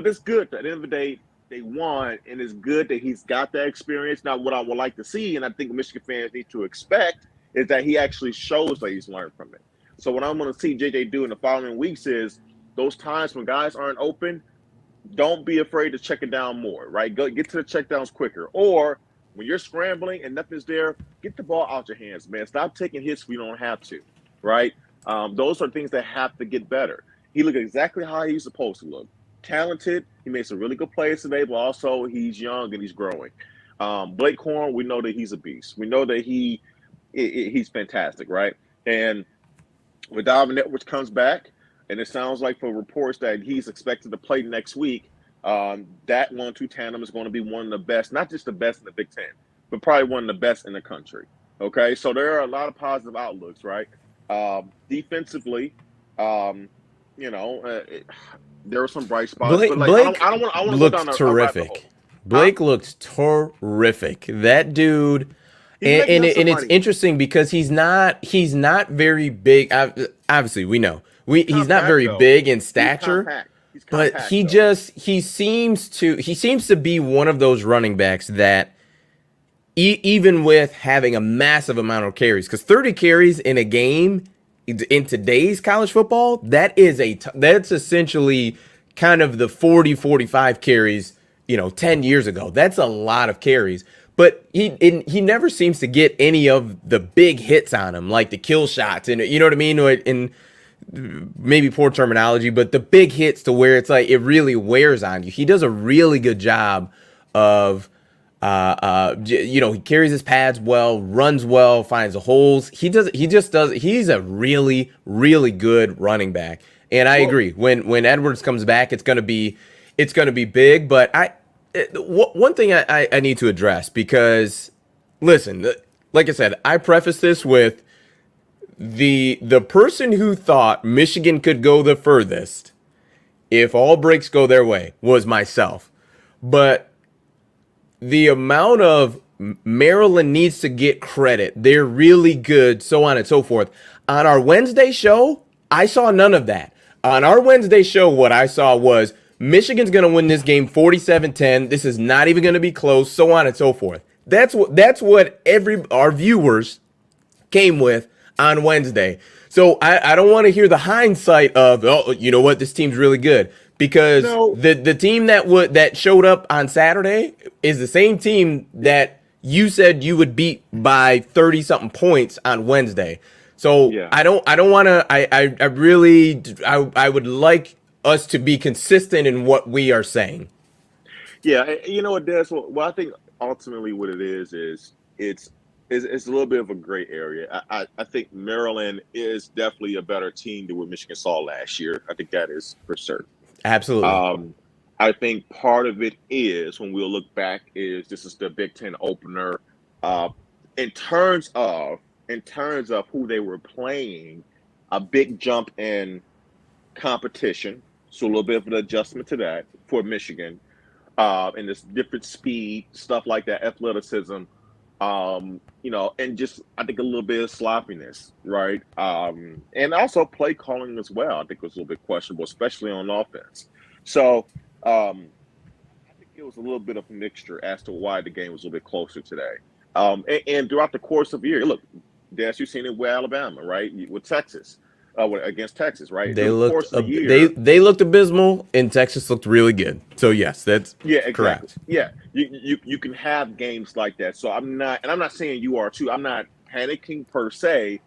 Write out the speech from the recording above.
it's good. At the end of the day, they won, and it's good that he's got that experience. Now, what I would like to see, and I think Michigan fans need to expect, is that he actually shows that he's learned from it. So what I'm going to see JJ do in the following weeks is those times when guys aren't open, don't be afraid to check it down more, right? Go get to the check downs quicker. Or when you're scrambling and nothing's there, get the ball out your hands, man. Stop taking hits when you don't have to, right? Those are things that have to get better. He looked exactly how he's supposed to look. Talented. He made some really good plays today, but also he's young and he's growing. Blake Corum, we know that he's a beast. We know that he's fantastic, right? And when Donovan Edwards comes back, and it sounds like for reports that he's expected to play next week, that 1-2 tandem is going to be one of the best, not just the best in the Big Ten, but probably one of the best in the country. Okay, so there are a lot of positive outlooks, right? Defensively, there were some bright spots. Blake, but like, Blake I don't want to go down looked a rabbit hole. terrific. Blake looks terrific. That dude, and it's interesting because he's not very big. Obviously, we know he's not very big in stature, but he seems to be one of those running backs that even with having a massive amount of carries, because 30 carries in a game in today's college football, that's essentially kind of the 40-45 carries, 10 years ago. That's a lot of carries. But he never seems to get any of the big hits on him, like the kill shots, and you know what I mean? And maybe poor terminology, but the big hits to where it's like it really wears on you. He does a really good job of he carries his pads well, runs well, finds the holes. He's a really, really good running back. And I agree. When Edwards comes back, it's gonna be big. But one thing I need to address, because listen, like I said, I preface this with the person who thought Michigan could go the furthest if all breaks go their way was myself. But the amount of Maryland needs to get credit, they're really good, so on and so forth. On our Wednesday show, I saw none of that. On our Wednesday show, what I saw was Michigan's going to win this game 47-10. This is not even going to be close, so on and so forth. That's what our viewers came with on Wednesday. So I don't want to hear the hindsight of, oh, you know what, this team's really good. Because the team that showed up on Saturday is the same team that you said you would beat by 30-something points on Wednesday. So yeah. I don't want to. I would like us to be consistent in what we are saying. Yeah, you know what, Des? Well, I think ultimately what it is it's a little bit of a gray area. I think Maryland is definitely a better team than what Michigan saw last year. I think that is for certain. Absolutely. I think part of it is, when we'll look back, is this is the Big Ten opener. In terms of who they were playing, a big jump in competition. So a little bit of an adjustment to that for Michigan. And this different speed, stuff like that, athleticism, and just I think a little bit of sloppiness, right? And also play calling as well. I think was a little bit questionable, especially on offense. So I think it was a little bit of a mixture as to why the game was a little bit closer today. And throughout the course of the year, look, Des, you've seen it with Alabama, right? With Texas, against Texas, right? They looked abysmal, and Texas looked really good. So yes, that's exactly. Correct. Yeah, you can have games like that. So I'm not saying you are too. I'm not panicking per se.